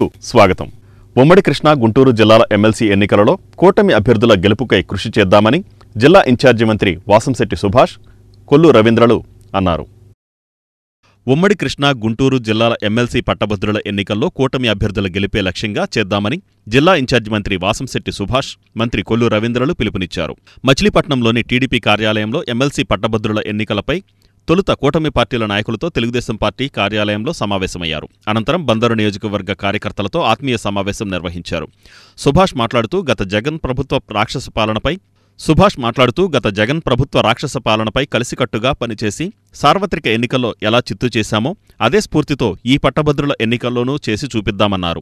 స్వాగతం. ఉమ్మడి కృష్ణా గుంటూరు జిల్లాల ఎమ్మెల్సీ ఎన్నికలలో కూటమి అభ్యర్థుల గెలుపుకై కృషి చేద్దామని జిల్లా ఇన్ఛార్జి మంత్రి వాసంశెట్టి సుభాష్, కొల్లు రవీంద్రలు అన్నారు. ఉమ్మడి కృష్ణా గుంటూరు జిల్లాల ఎమ్మెల్సీ పట్టభద్రుల ఎన్నికల్లో కూటమి అభ్యర్థుల గెలిపే లక్ష్యంగా చేద్దామని జిల్లా ఇన్ఛార్జి మంత్రి వాసంశెట్టి సుభాష్, మంత్రి కొల్లు రవీంద్రలు పిలుపునిచ్చారు. మచిలీపట్నంలోని టీడీపీ కార్యాలయంలో ఎమ్మెల్సీ పట్టభద్రుల ఎన్నికలపై తొలుత కూటమి పార్టీల నాయకులతో తెలుగుదేశం పార్టీ కార్యాలయంలో సమావేశమయ్యారు. అనంతరం బందరు నియోజకవర్గ కార్యకర్తలతో ఆత్మీయ సమావేశం నిర్వహించారు. సుభాష్ మాట్లాడుతూ గత జగన్ ప్రభుత్వ రాక్షస పాలనపై కలిసికట్టుగా పనిచేసి సార్వత్రిక ఎన్నికల్లో ఎలా చిత్తు చేశామో అదే స్ఫూర్తితో ఈ పట్టభద్రుల ఎన్నికల్లోనూ చేసి చూపిద్దామన్నారు.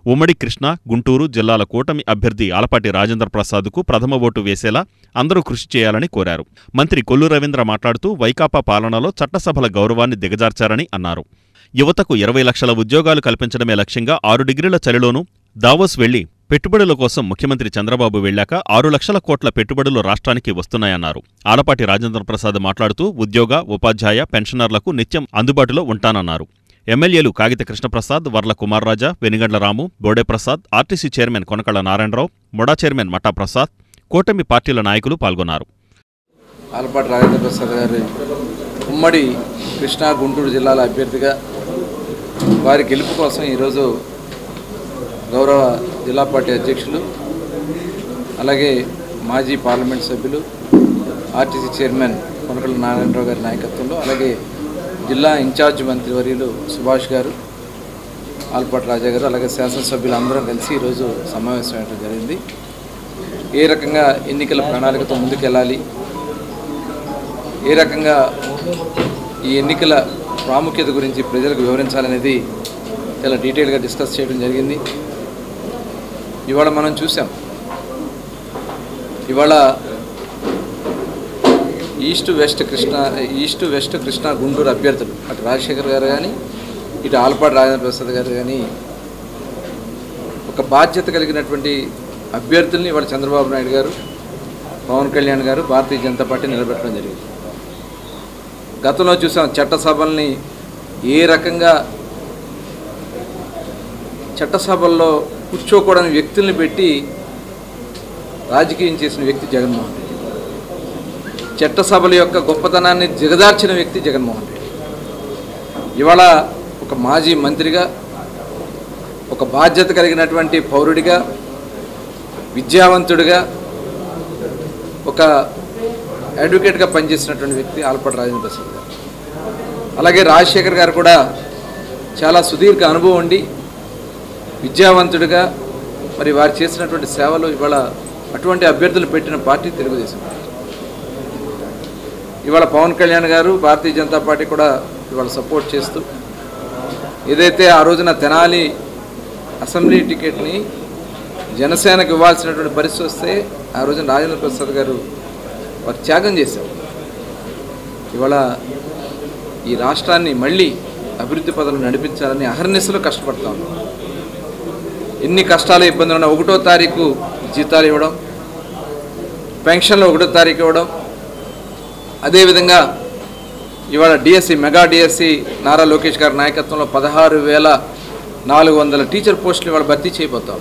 ఉమ్మడి కృష్ణా గుంటూరు జిల్లాల కూటమి అభ్యర్థి ఆలపాటి రాజేంద్ర ప్రసాద్కు ప్రథమ ఓటు వేసేలా అందరూ కృషి చేయాలని కోరారు. మంత్రి కొల్లు రవీంద్ర మాట్లాడుతూ వైకాపా పాలనలో చట్టసభల గౌరవాన్ని దిగజార్చారని అన్నారు. యువతకు 20 లక్షల ఉద్యోగాలు కల్పించడమే లక్ష్యంగా 6 డిగ్రీల చలిలోనూ దావోస్ వెళ్లి పెట్టుబడుల కోసం ముఖ్యమంత్రి చంద్రబాబు వెళ్లాక 6 లక్షల కోట్ల పెట్టుబడులు రాష్ట్రానికి వస్తున్నాయన్నారు. ఆలపాటి రాజేంద్ర ప్రసాద్ మాట్లాడుతూ ఉద్యోగ, ఉపాధ్యాయ, పెన్షనర్లకు నిత్యం అందుబాటులో ఉంటానన్నారు. ఎమ్మెల్యేలు Kagita Krishnaprasad, Varla Kumar Raja, Venigandla Ramu, Bode Prasad, RTC chairman Konakalla Narayana Rao, MUDA chairman Matta Prasad, కూటమి పార్టీల నాయకులు పాల్గొన్నారు. ఆలపాటి రాజేంద్ర ప్రసాద్ గారి ఉమ్మడి కృష్ణా గుంటూరు జిల్లాల అభ్యర్థిగా వారి గెలుపు కోసం ఈరోజు గౌరవ జిల్లా పార్టీ అధ్యక్షులు, అలాగే మాజీ పార్లమెంట్ సభ్యులు, ఆర్టీసీ చైర్మన్ కొనకళ్ళ నారాయణరావు గారి నాయకత్వంలో, అలాగే జిల్లా ఇన్ఛార్జ్ మంత్రివర్యులు సుభాష్ గారు, ఆలపాటి రాజా గారు, అలాగే శాసనసభ్యులు అందరం కలిసి ఈరోజు సమావేశం అయ్యడం జరిగింది. ఏ రకంగా ఎన్నికల ప్రణాళికతో ముందుకెళ్ళాలి, ఏ రకంగా ఈ ఎన్నికల ప్రాముఖ్యత గురించి ప్రజలకు వివరించాలనేది చాలా డీటెయిల్గా డిస్కస్ చేయడం జరిగింది. ఇవాళ మనం చూసాం, ఇవాళ ఈస్ట్ వెస్ట్ కృష్ణా గుంటూరు అభ్యర్థులు అటు రాజశేఖర్ గారు కానీ ఇటు ఆలపాటి రాజేంద్ర ప్రసాద్ గారు కానీ ఒక బాధ్యత కలిగినటువంటి అభ్యర్థుల్ని ఇవాళ చంద్రబాబు నాయుడు గారు, పవన్ కళ్యాణ్ గారు, భారతీయ జనతా పార్టీ నిలబెట్టడం జరిగింది. గతంలో చూసాం చట్టసభల్ని ఏ రకంగా చట్టసభల్లో కూర్చోకూడని వ్యక్తుల్ని పెట్టి రాజకీయం చేసిన వ్యక్తి జగన్మోహన్ రెడ్డి. చట్టసభల యొక్క గొప్పతనాన్ని దిగజార్చిన వ్యక్తి జగన్మోహన్ రెడ్డి. ఇవాళ ఒక మాజీ మంత్రిగా, ఒక బాధ్యత కలిగినటువంటి పౌరుడిగా, విద్యావంతుడిగా, ఒక అడ్వకేట్గా పనిచేసినటువంటి వ్యక్తి ఆలపాటి రాజేంద్ర ప్రసాద్ గారు. అలాగే రాజశేఖర్ గారు కూడా చాలా సుదీర్ఘ అనుభవం ఉండి విద్యావంతుడిగా మరి వారు చేసినటువంటి సేవలు ఇవాళ అటువంటి అభ్యర్థులు పెట్టిన పార్టీ తెలుగుదేశం పార్టీ. ఇవాళ పవన్ కళ్యాణ్ గారు, భారతీయ జనతా పార్టీ కూడా ఇవాళ సపోర్ట్ చేస్తూ ఏదైతే ఆ రోజున తెనాలి అసెంబ్లీ టికెట్ని జనసేనకు ఇవ్వాల్సినటువంటి పరిస్థితి వస్తే ఆ రోజున రాజేంద్ర ప్రసాద్ గారు వారు త్యాగం చేశారు. ఇవాళ ఈ రాష్ట్రాన్ని మళ్ళీ అభివృద్ధి పథంలో నడిపించాలని అహర్నిశలు కష్టపడతా ఉన్నాం. ఎన్ని కష్టాలు ఇబ్బందులు ఉన్నా 1వ తారీఖు జీతాలు ఇవ్వడం, పెన్షన్లు 1వ తారీఖు ఇవ్వడం, అదేవిధంగా ఇవాళ DSC, mega DSC Nara Lokesh గారి నాయకత్వంలో 16,400 టీచర్ పోస్టులు ఇవాళ భర్తీ చేయబోతాం.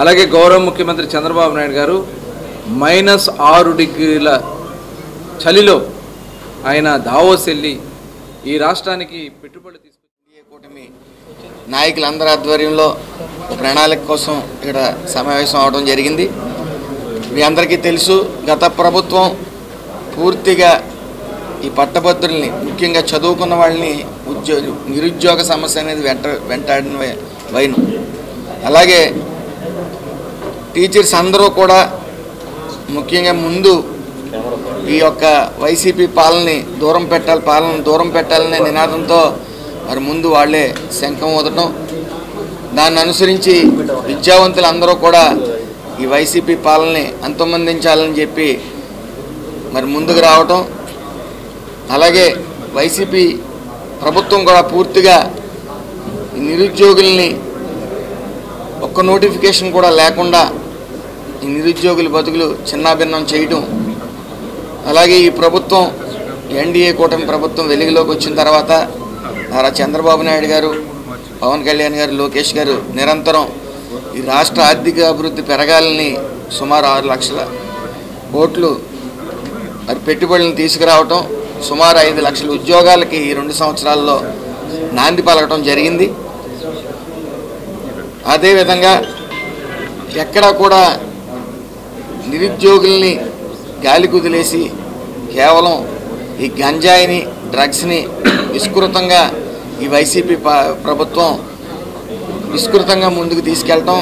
అలాగే గౌరవ ముఖ్యమంత్రి చంద్రబాబు నాయుడు గారు -6 డిగ్రీల చలిలో ఆయన దావోస్ వెళ్ళి ఈ రాష్ట్రానికి పెట్టుబడులు తీసుకొచ్చి కూటమి నాయకులందరి ఆధ్వర్యంలో ప్రణాళిక కోసం ఇక్కడ సమావేశం అవడం జరిగింది. మీ అందరికీ తెలుసు, గత ప్రభుత్వం పూర్తిగా ఈ పట్టభద్రుల్ని, ముఖ్యంగా చదువుకున్న వాళ్ళని నిరుద్యోగ సమస్య అనేది వెంటాడిన వైను. అలాగే టీచర్స్ అందరూ కూడా ముఖ్యంగా ముందు ఈ యొక్క వైసీపీ పాలనను దూరం పెట్టాలనే నినాదంతో మరి ముందు వాళ్ళే శంఖం ఊదటం, దాన్ని అనుసరించి విద్యావంతులందరూ కూడా ఈ వైసీపీ పాలనని అంతమొందించాలని చెప్పి మరి ముందుకు రావటం, అలాగే వైసీపీ ప్రభుత్వం కూడా పూర్తిగా ఈ నిరుద్యోగుల్ని ఒక్క నోటిఫికేషన్ కూడా లేకుండా ఈ నిరుద్యోగుల బతుకులు చిన్నాభిన్నం చేయటం, అలాగే ఈ ప్రభుత్వం ఎన్డీఏ కూటమి ప్రభుత్వం వెలుగులోకి వచ్చిన తర్వాత నారా చంద్రబాబు నాయుడు గారు పవన్ కళ్యాణ్ గారు, లోకేష్ గారు నిరంతరం ఈ రాష్ట్ర ఆర్థిక అభివృద్ధి పెరగాలని సుమారు 6 లక్షల కోట్లు మరి పెట్టుబడులను తీసుకురావటం, సుమారు 5 లక్షల ఉద్యోగాలకి ఈ 2 సంవత్సరాల్లో నాంది పలకటం జరిగింది. అదేవిధంగా ఎక్కడా కూడా నిరుద్యోగుల్ని గాలి కుదిలేసి కేవలం ఈ గంజాయిని, డ్రగ్స్ని విస్తృతంగా ఈ వైసీపీ ప్రభుత్వం విస్తృతంగా ముందుకు తీసుకెళ్ళటం,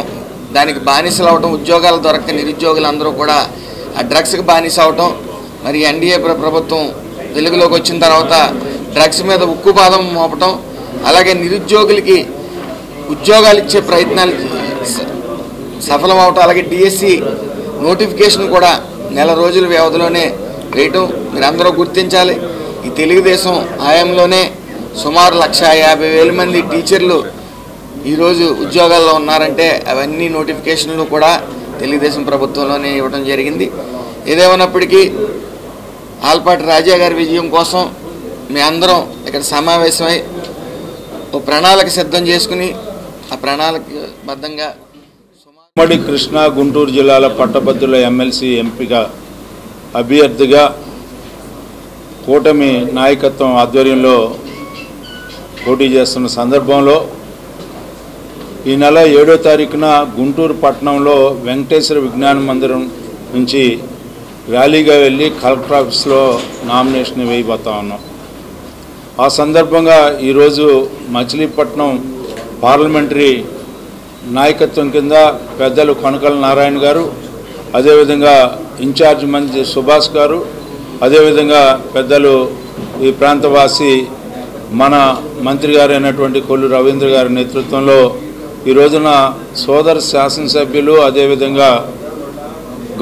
దానికి బానిసలు అవటం, ఉద్యోగాలు దొరక్క నిరుద్యోగులందరూ కూడా ఆ డ్రగ్స్కి బానిస అవటం. మరి ఎన్డీఏ ప్రభుత్వం వెలుగులోకి వచ్చిన తర్వాత డ్రగ్స్ మీద ఉక్కుపాదం మోపటం, అలాగే నిరుద్యోగులకి ఉద్యోగాలు ఇచ్చే ప్రయత్నాలు సఫలం అవటం, అలాగే డిఎస్సి నోటిఫికేషన్ కూడా నెల రోజుల వ్యవధిలోనే వేయటం మీరందరూ గుర్తించాలి. ఈ తెలుగుదేశం హయాంలోనే సుమారు 150,000 మంది టీచర్లు ఈరోజు ఉద్యోగాల్లో ఉన్నారంటే అవన్నీ నోటిఫికేషన్లు కూడా తెలుగుదేశం ప్రభుత్వంలోనే ఇవ్వడం జరిగింది. ఏదేమైనప్పటికీ ఆలపాటి రాజా గారి విజయం కోసం మీ అందరం ఇక్కడ సమావేశమై ఒక ప్రణాళిక సిద్ధం చేసుకుని ఆ ప్రణాళికబద్ధంగా ఉమ్మడి కృష్ణా గుంటూరు జిల్లాల పట్టభద్రుల ఎమ్మెల్సీ ఎంపిక అభ్యర్థిగా కూటమి నాయకత్వం ఆధ్వర్యంలో పోటీ చేస్తున్న సందర్భంలో ఈ నెల 7వ తారీఖున గుంటూరు పట్టణంలో వెంకటేశ్వర విజ్ఞాన మందిరం నుంచి ర్యాలీగా వెళ్ళి కలెక్టర్ ఆఫీస్లో నామినేషన్ వేయబోతా ఉన్నాం. ఆ సందర్భంగా ఈరోజు మచిలీపట్నం పార్లమెంటరీ నాయకత్వం కింద పెద్దలు కొనకల నారాయణ గారు, అదేవిధంగా ఇన్ఛార్జ్ మంత్రి సుభాష్ గారు, అదేవిధంగా పెద్దలు ఈ ప్రాంతవాసి మన మంత్రి గారు అయినటువంటి కొల్లు రవీంద్ర గారి నేతృత్వంలో ఈ రోజున సోదర శాసనసభ్యులు, అదేవిధంగా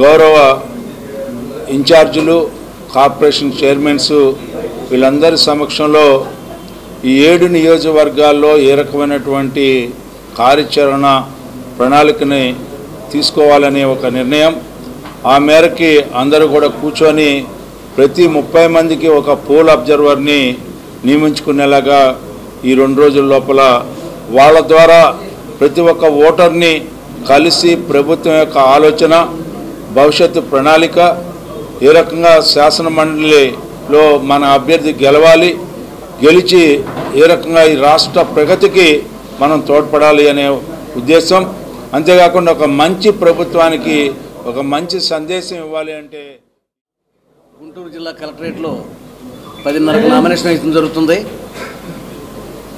గౌరవ ఇన్ఛార్జీలు, కార్పొరేషన్ చైర్మన్స్ వీళ్ళందరి సమక్షంలో ఈ 7 నియోజకవర్గాల్లో ఏ రకమైనటువంటి కార్యాచరణ ప్రణాళికని తీసుకోవాలనే ఒక నిర్ణయం. ఆ మేరకి అందరూ కూడా కూర్చొని ప్రతి 30 మందికి ఒక పోల్ అబ్జర్వర్ని నియమించుకునేలాగా ఈ 2 రోజుల లోపల వాళ్ళ ద్వారా ప్రతి ఒక్క ఓటర్ని కలిసి ప్రభుత్వం యొక్క ఆలోచన, భవిష్యత్తు ప్రణాళిక, ఏ రకంగా శాసన మండలిలో మన అభ్యర్థి గెలవాలి, గెలిచి ఏ రకంగా ఈ రాష్ట్ర ప్రగతికి మనం తోడ్పడాలి అనే ఉద్దేశం. అంతేకాకుండా ఒక మంచి ప్రభుత్వానికి ఒక మంచి సందేశం ఇవ్వాలి అంటే గుంటూరు జిల్లా కలెక్టరేట్లో 10:30కు నామినేషన్ వేయడం జరుగుతుంది.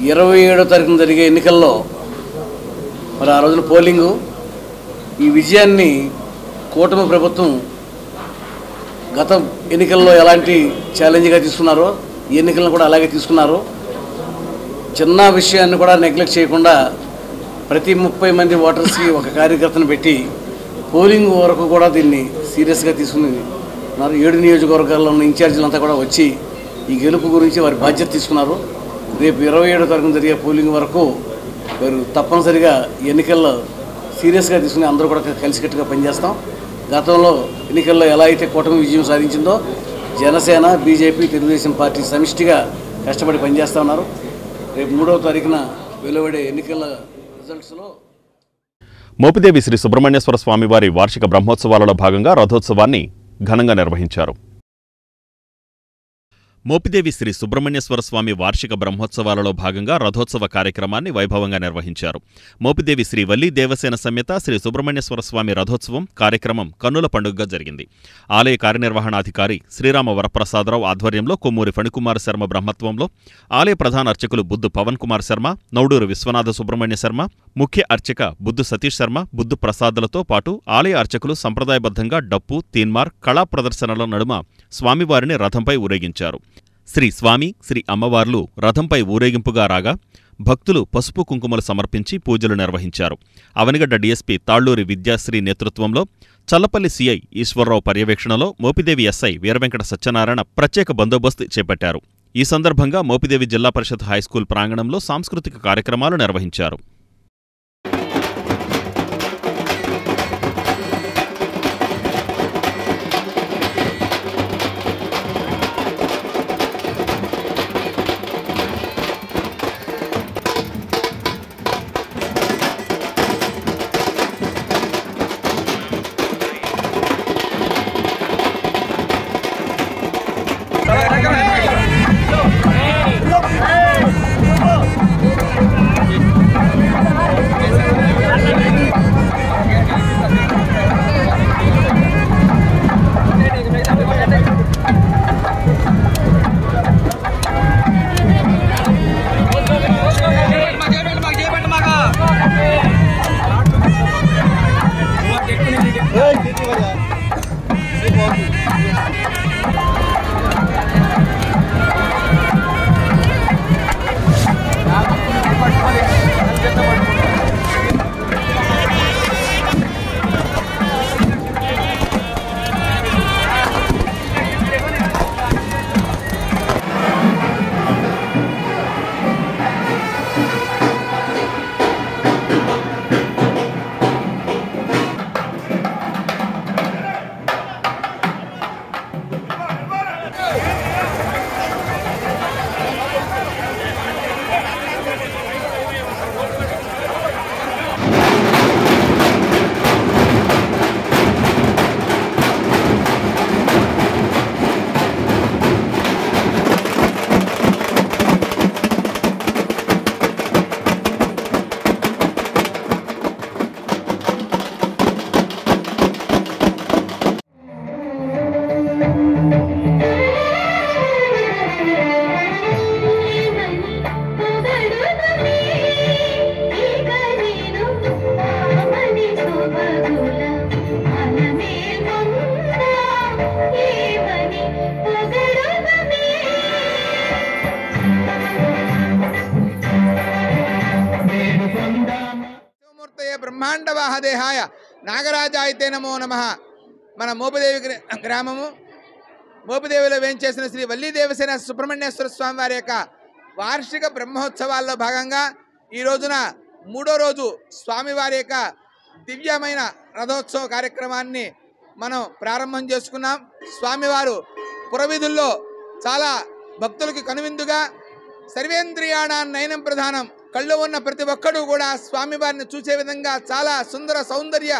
27వ తారీఖున జరిగే ఎన్నికల్లో మరి ఆ రోజున పోలింగు. ఈ విజయాన్ని కూటమి ప్రభుత్వం గత ఎన్నికల్లో ఎలాంటి ఛాలెంజ్గా తీసుకున్నారో ఈ ఎన్నికలను కూడా అలాగే తీసుకున్నారు. చిన్న విషయాన్ని కూడా నెగ్లెక్ట్ చేయకుండా ప్రతి 30 మంది ఓటర్స్కి ఒక కార్యకర్తను పెట్టి పోలింగ్ వరకు కూడా దీన్ని సీరియస్గా తీసుకుని 7 నియోజకవర్గాల్లో ఉన్న ఇన్ఛార్జీలంతా కూడా వచ్చి ఈ గెలుపు గురించి వారి బాధ్యత తీసుకున్నారు. రేపు 27వ తారీఖున జరిగే పోలింగ్ వరకు వారు తప్పనిసరిగా ఎన్నికల్లో సీరియస్గా తీసుకుని అందరూ కూడా కలిసికట్టుగా పనిచేస్తాం. గతంలో ఎన్నికల్లో ఎలా అయితే కూటమి విజయం సాధించిందో జనసేన, బీజేపీ, తెలుగుదేశం పార్టీ సమిష్టిగా కష్టపడి పనిచేస్తూ ఉన్నారు. రేపు 3వ తారీఖున వెలువడే ఎన్నికల రిజల్ట్స్లో మోపిదేవి శ్రీ సుబ్రహ్మణ్యేశ్వర స్వామివారి వార్షిక బ్రహ్మోత్సవాలలో భాగంగా రథోత్సవాన్ని ఘనంగా నిర్వహించారు. మోపిదేవి శ్రీ సుబ్రహ్మణ్యేశ్వర స్వామి వార్షిక బ్రహ్మోత్సవాలలో భాగంగా రథోత్సవ కార్యక్రమాన్ని వైభవంగా నిర్వహించారు. మోపిదేవి శ్రీ వల్లీ దేవసేన సమేత శ్రీ సుబ్రహ్మణ్యేశ్వర స్వామి రథోత్సవం కార్యక్రమం కన్నుల పండుగగా జరిగింది. ఆలయ కార్యనిర్వహణాధికారి శ్రీరామ వరప్రసాదరావు ఆధ్వర్యంలో కొమ్మూరి ఫణికుమార్ శర్మ బ్రహ్మత్వంలో ఆలయ ప్రధాన అర్చకులు బుద్దు పవన్ కుమార్ శర్మ, నౌడూరు విశ్వనాథ సుబ్రహ్మణ్య శర్మ, ముఖ్య అర్చక బుద్దు సతీష్ శర్మ, బుద్దు ప్రసాదులతో పాటు ఆలయ అర్చకులు సంప్రదాయబద్ధంగా డప్పు, తీన్మార్, కళా ప్రదర్శనల నడుమ స్వామివారిని రథంపై ఊరేగించారు. శ్రీ స్వామి, శ్రీ అమ్మవార్లు రథంపై ఊరేగింపుగా రాగా భక్తులు పసుపు కుంకుమలు సమర్పించి పూజలు నిర్వహించారు. అవనిగడ్డ డీఎస్పీ తాళ్లూరి విద్యాశ్రీ నేతృత్వంలో, చల్లపల్లి సీఐ ఈశ్వరరావు పర్యవేక్షణలో మోపిదేవి ఎస్ఐ వీరవెంకట సత్యనారాయణ ప్రత్యేక బందోబస్తు చేపట్టారు. ఈ సందర్భంగా మోపిదేవి జిల్లా పరిషత్ హైస్కూల్ ప్రాంగణంలో సాంస్కృతిక కార్యక్రమాలు నిర్వహించారు. నాగరాజాయితే నమో నమః. మన మోపిదేవి గ్రామము మోపిదేవిలో వేంచేసిన శ్రీ వల్లీ దేవసేన సుబ్రహ్మణ్యేశ్వర స్వామి వారి యొక్క వార్షిక బ్రహ్మోత్సవాల్లో భాగంగా ఈ రోజున 3వ రోజు స్వామివారి యొక్క దివ్యమైన రథోత్సవ కార్యక్రమాన్ని మనం ప్రారంభం చేసుకున్నాం. స్వామివారు పురవీధుల్లో చాలా భక్తులకి కనువిందుగా సర్వేంద్రియాణాన్ నయనం ప్రధానం, కళ్ళు ఉన్న ప్రతి ఒక్కరూ కూడా స్వామివారిని చూసే విధంగా చాలా సుందర సౌందర్య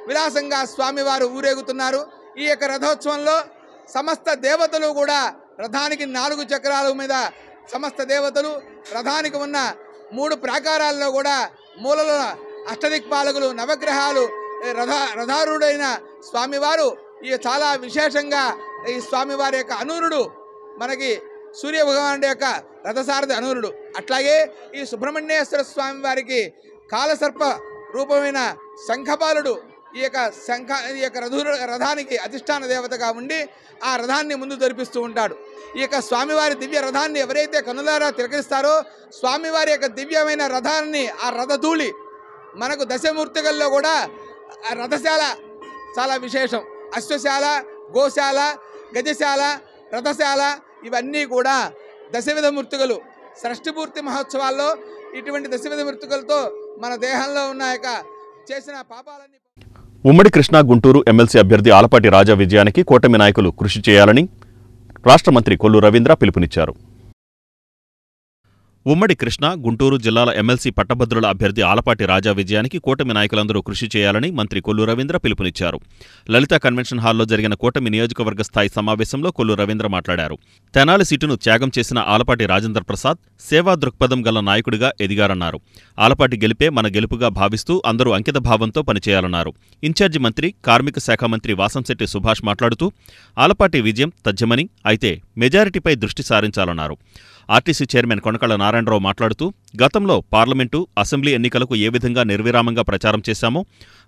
విలాసంగా స్వామివారు ఊరేగుతున్నారు. ఈ యొక్క రథోత్సవంలో సమస్త దేవతలు కూడా రథానికి 4 చక్రాల మీద సమస్త దేవతలు, రథానికి ఉన్న 3 ప్రాకారాల్లో కూడా మూలలో అష్టదిక్పాలకులు, నవగ్రహాలు, రథారూఢైన స్వామివారు ఈ చాలా విశేషంగా ఈ స్వామివారి యొక్క అనూరుడు మనకి సూర్య భగవానుడి యొక్క రథసారథి అనూరుడు. అట్లాగే ఈ సుబ్రహ్మణ్యేశ్వర స్వామి వారికి కాలసర్ప రూపమైన శంఖపాలుడు ఈ యొక్క రథానికి అధిష్టాన దేవతగా ఉండి ఆ రథాన్ని ముందు జరిపిస్తూ ఉంటాడు. ఈ యొక్క స్వామివారి దివ్య రథాన్ని ఎవరైతే కనులారా తిలకరిస్తారో స్వామివారి యొక్క దివ్యమైన రథాన్ని ఆ రథధూళి మనకు దశమూర్తికల్లో కూడా రథశాల చాలా విశేషం. అశ్వశాల, గోశాల, గజశాల, రథశాల ఇవన్నీ కూడా దశవిధ మూర్తికలు. షష్ఠిపూర్తి మహోత్సవాల్లో ఇటువంటి దశవిధ మూర్తికలతో మన దేహంలో ఉన్న యొక్క చేసిన పాపాలన్నీ. ఉమ్మడి కృష్ణా గుంటూరు ఎమ్మెల్సీ అభ్యర్థి ఆలపాటి రాజా విజయానికి కూటమి నాయకులు కృషి చేయాలని రాష్ట్ర మంత్రి కొల్లు రవీంద్ర పిలుపునిచ్చారు. ఉమ్మడి కృష్ణా గుంటూరు జిల్లాల ఎమ్మెల్సీ పట్టభద్రుల అభ్యర్థి ఆలపాటి రాజా విజయానికి కూటమి నాయకులందరూ కృషి చేయాలని మంత్రి కొల్లు రవీంద్ర పిలుపునిచ్చారు. లలిత కన్వెన్షన్ హాల్లో జరిగిన కూటమి నియోజకవర్గ స్థాయి సమావేశంలో కొల్లు రవీంద్ర మాట్లాడారు. తెనాలి సీటును త్యాగం చేసిన ఆలపాటి రాజేంద్ర ప్రసాద్ సేవా దృక్పథం గల నాయకుడిగా ఎదిగారన్నారు. ఆలపాటి గెలిపే మన గెలుపుగా భావిస్తూ అందరూ అంకిత భావంతో పనిచేయాలన్నారు. ఇన్ఛార్జి మంత్రి, కార్మిక శాఖ మంత్రి వాసంశెట్టి సుభాష్ మాట్లాడుతూ ఆలపాటి విజయం తథ్యమని, అయితే మెజారిటీపై దృష్టి సారించాలన్నారు. ఆర్టీసీ చైర్మన్ కొనకళ్ళ నారాయణరావు మాట్లాడుతూ గతంలో పార్లమెంటు, అసెంబ్లీ ఎన్నికలకు ఏ విధంగా నిర్విరామంగా ప్రచారం చేశామో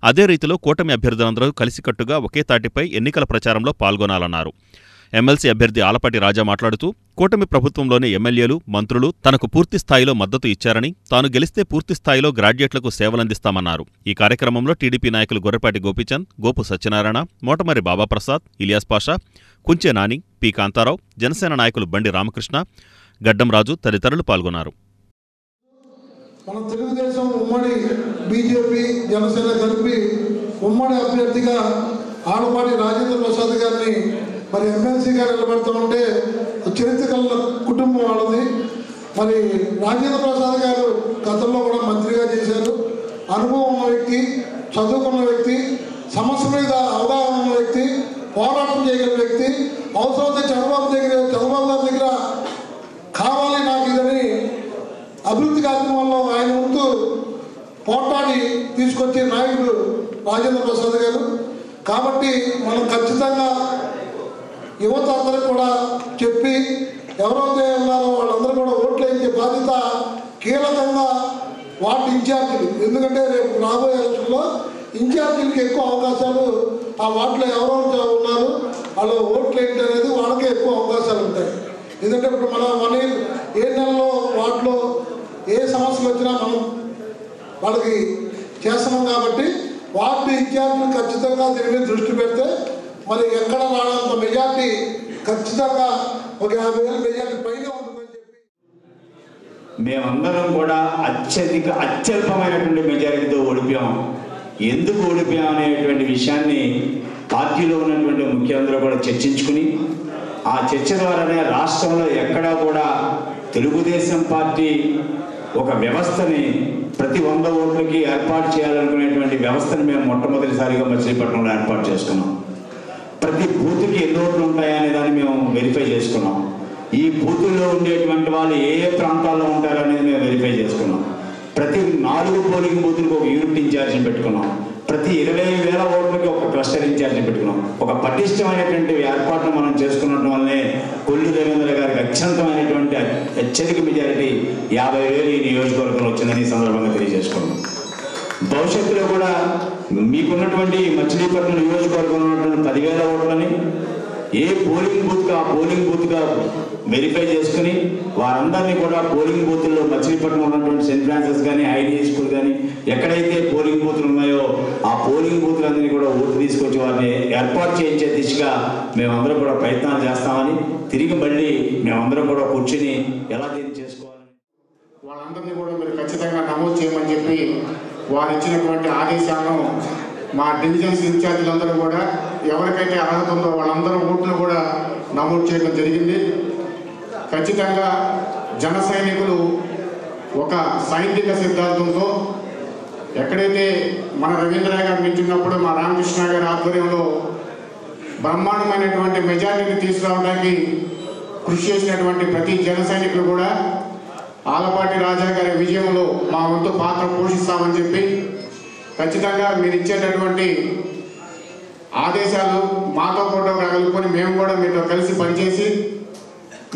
అదే రీతిలో కూటమి అభ్యర్థులందరూ కలిసికట్టుగా ఒకే తాటిపై ఎన్నికల ప్రచారంలో పాల్గొనాలన్నారు. ఎమ్మెల్సీ అభ్యర్థి ఆలపాటి రాజా మాట్లాడుతూ కూటమి ప్రభుత్వంలోని ఎమ్మెల్యేలు, మంత్రులు తనకు పూర్తి స్థాయిలో మద్దతు ఇచ్చారని, తాను గెలిస్తే పూర్తి స్థాయిలో గ్రాడ్యుయేట్లకు సేవలందిస్తామన్నారు. ఈ కార్యక్రమంలో టీడీపీ నాయకులు గొర్రెపాటి గోపీచంద్, గోపు సత్యనారాయణ, మోటమరి బాబాప్రసాద్, ఇలియాస్ పాషా, కుంచే నాని, పి కాంతారావు, జనసేన నాయకులు బండి రామకృష్ణ, గడ్డం రాజు తదితరులు పాల్గొన్నారు. మన తెలుగుదేశం ఉమ్మడి బీజేపీ జనసేన కలిపి ఉమ్మడి అభ్యర్థిగా ఆలపాటి రాజేంద్ర ప్రసాద్ గారిని మరి ఎమ్మెల్సీగా నిలబెడుతూ ఉంటే చరిత్ర కల కుటుంబం వాళ్ళది. మరి రాజేంద్ర ప్రసాద్ గారు గతంలో కూడా మంత్రిగా చేశారు. అనుభవం ఉన్న వ్యక్తి, చదువుకున్న వ్యక్తి, సమస్య మీద అవగాహన ఉన్న వ్యక్తి, పోరాటం చేయగలిగిన వ్యక్తి. అవసరమైతే చంద్రబాబు గారి దగ్గర కావాలి నాకు ఇదని అభివృద్ధి కార్యక్రమంలో ఆయన ముందు పోట్లాడి తీసుకొచ్చే నాయకుడు రాజేంద్ర ప్రసాద్ గారు. కాబట్టి మనం ఖచ్చితంగా యువత అందరికి కూడా చెప్పి ఎవరైతే ఉన్నారో వాళ్ళందరూ కూడా ఓట్లు వేయించే బాధ్యత కీలకంగా వార్డు ఇన్ఛార్జీలు. ఎందుకంటే రేపు రాబోయే ఎలక్షన్లో ఇన్ఛార్జీలకి ఎక్కువ అవకాశాలు ఆ వార్డులో ఎవరైతే ఉన్నారు వాళ్ళు ఓట్లు ఏంటి అనేది వాళ్ళకే ఎక్కువ అవకాశాలు ఉంటాయి. ఎందుకంటే ఇప్పుడు మనం ఏ నెలలో వాటిలో ఏ సమస్యలు వచ్చినా మనం వాళ్ళకి చేస్తున్నాం. కాబట్టి వార్డు ఇన్ఛార్జీలు ఖచ్చితంగా దీని మీద దృష్టి పెడితే మరి ఎక్కడ రానంత మెజార్టీ ఖచ్చితంగా ఒక 50,000 మెజార్టీ పైన ఉంటుందని చెప్పి మేమందరం కూడా అత్యల్పమైనటువంటి మెజారిటీతో ఓడిపోయాం. ఎందుకు ఓడిపోయాం అనేటువంటి విషయాన్ని పార్టీలో ఉన్నటువంటి ముఖ్యులందరూ కూడా చర్చించుకుని ఆ చర్చ ద్వారానే రాష్ట్రంలో ఎక్కడా కూడా తెలుగుదేశం పార్టీ ఒక వ్యవస్థని ప్రతి 100 ఓట్లకి ఏర్పాటు చేయాలనుకునేటువంటి వ్యవస్థని మేము మొట్టమొదటిసారిగా మచిలీపట్నంలో ఏర్పాటు చేసుకున్నాం. ప్రతి బూత్కి ఎన్ని ఓట్లు ఉంటాయనే దాన్ని మేము వెరిఫై చేసుకున్నాం. ఈ బూతుల్లో ఉండేటువంటి వాళ్ళు ఏ ఏ ప్రాంతాల్లో ఉంటారనేది మేము వెరిఫై చేసుకున్నాం. ప్రతి 4 పోలింగ్ బూతులకు ఒక యూనిట్ ఇన్ఛార్జిని పెట్టుకున్నాం. ప్రతి 20,000 ఓట్లకి ఒక క్లస్టర్ ఇన్ఛార్జిని పెట్టుకున్నాం. ఒక పటిష్టమైనటువంటి ఏర్పాటును మనం చేసుకున్నట్టు వల్లనే కొల్లు రవీంద్ర గారికి అత్యంతమైనటువంటి అత్యధిక మెజారిటీ 50,000 ఈ నియోజకవర్గంలో వచ్చిందని ఈ సందర్భంగా తెలియజేసుకున్నాం. భవిష్యత్తులో కూడా మీకున్నటువంటి మచిలీపట్నం నియోజకవర్గంలో ఉన్నటువంటి 10,000 ఓట్లని ఏ పోలింగ్ బూత్గా ఆ పోలింగ్ బూత్గా వెరిఫై చేసుకుని వారందరినీ కూడా పోలింగ్ బూత్ల్లో మచిలీపట్నం ఉన్నటువంటి సెయింట్ ఫ్రాన్సిస్ కానీ, ఐడిఐ స్కూల్ కానీ, ఎక్కడైతే పోలింగ్ బూతులు ఉన్నాయో ఆ పోలింగ్ బూతులన్నీ కూడా ఓటు తీసుకొచ్చి వారిని ఏర్పాటు చేయించే దిశగా మేమందరం కూడా ప్రయత్నాలు చేస్తామని, తిరిగి మళ్ళీ మేమందరం కూడా కూర్చుని ఎలా దీన్ని చేసుకోవాలని వాళ్ళందరినీ కూడా మీరు ఖచ్చితంగా నమోదు చేయమని చెప్పి వారు ఇచ్చినటువంటి ఆదేశాలను మా డివిజన్స్ ఇన్ఛార్జీలందరూ కూడా ఎవరికైతే అర్హత ఉందో వాళ్ళందరూ ఓట్లు కూడా నమోదు చేయడం జరిగింది. ఖచ్చితంగా జన సైనికులు ఒక సైనిక సిద్ధాంతంతో ఎక్కడైతే మన రవీంద్ర గారు నిల్చున్నప్పుడు మా రామకృష్ణ గారి ఆధ్వర్యంలో బ్రహ్మాండమైనటువంటి మెజారిటీని తీసుకురావడానికి కృషి చేసినటువంటి ప్రతి జన సైనికులు కూడా ఆలపాటి రాజా గారి విజయంలో మా వంతు పాత్ర పోషిస్తామని చెప్పి ఖచ్చితంగా మీరు ఇచ్చేటటువంటి ఆదేశాలు మాతో కూడా కలుపుకొని మేము కూడా మీతో కలిసి పనిచేసి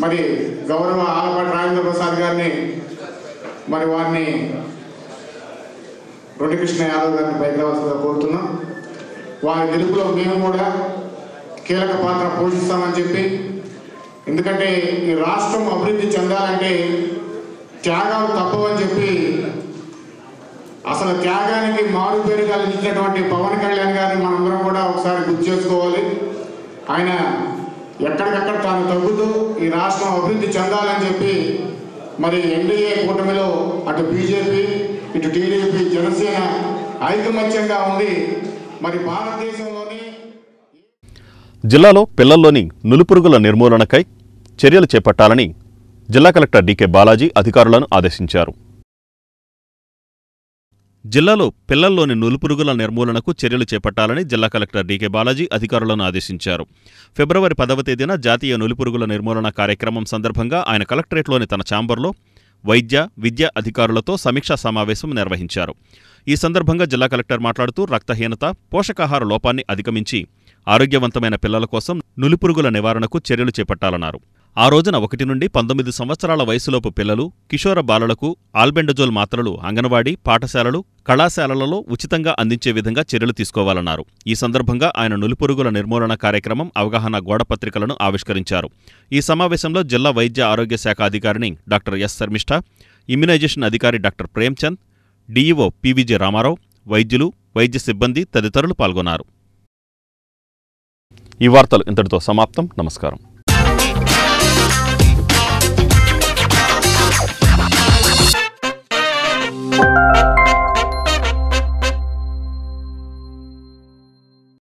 మరి గౌరవ ఆలపాటి రాజేంద్ర ప్రసాద్ గారిని మరి వారిని రొడ్డికృష్ణ యాదవ్ గారిని పైకి రావాల్సిందిగా కోరుతున్నాం. వారి గెలుపులో మేము కూడా కీలక పాత్ర పోషిస్తామని చెప్పి, ఎందుకంటే ఈ రాష్ట్రం అభివృద్ధి చెందాలంటే త్యాగాలు తప్పవని చెప్పి అసలు త్యాగానికి మారు పేరు కలిగించినటువంటి పవన్ కళ్యాణ్ గారిని మనందరం కూడా ఒకసారి గుర్తు చేసుకోవాలి. ఆయన ఎక్కడికక్కడ తాను తగ్గుతూ ఈ రాష్ట్రం అభివృద్ధి చెందాలని చెప్పి మరి ఎన్డీఏ కూటమిలో అటు బీజేపీ ఇటు టీడీపీ జనసేన ఐకమత్యంగా ఉంది. మరి భారతదేశంలోనే జిల్లాలో పిల్లల్లోని నులిపురుగుల నిర్మూలనకై చర్యలు చేపట్టాలని జిల్లా కలెక్టర్ డీకే బాలాజీ అధికారులను ఆదేశించారు. జిల్లాలో పిల్లల్లోని నులిపురుగుల నిర్మూలనకు చర్యలు చేపట్టాలని జిల్లా కలెక్టర్ డీకే బాలాజీ అధికారులను ఆదేశించారు. ఫిబ్రవరి 10వ తేదీన జాతీయ నులిపురుగుల నిర్మూలన కార్యక్రమం సందర్భంగా ఆయన కలెక్టరేట్లోని తన ఛాంబర్లో వైద్య, విద్యా అధికారులతో సమీక్షా సమావేశం నిర్వహించారు. ఈ సందర్భంగా జిల్లా కలెక్టర్ మాట్లాడుతూ రక్తహీనత, పోషకాహార లోపాన్ని అధిగమించి ఆరోగ్యవంతమైన పిల్లల కోసం నులిపురుగుల నివారణకు చర్యలు చేపట్టాలన్నారు. ఆ రోజున 1 నుండి 19 సంవత్సరాల వయసులోపు పిల్లలు, కిషోర బాలలకు ఆల్బెండజోల్ మాత్రలు అంగన్వాడీ, పాఠశాలలు, కళాశాలలలో ఉచితంగా అందించే విధంగా చర్యలు తీసుకోవాలన్నారు. ఈ సందర్భంగా ఆయన నులిపురుగుల నిర్మూలన కార్యక్రమం అవగాహన గోడపత్రికలను ఆవిష్కరించారు. ఈ సమావేశంలో జిల్లా వైద్య ఆరోగ్య శాఖ అధికారిని డాక్టర్ ఎస్ శర్మిష్ఠ, ఇమ్యునైజేషన్ అధికారి doctor Premchand, DEO PVG Ramarao, వైద్యులు, వైద్య సిబ్బంది తదితరులు పాల్గొన్నారు. ఈ వార్తలు ఇంతటితో సమాప్తం. నమస్కారం.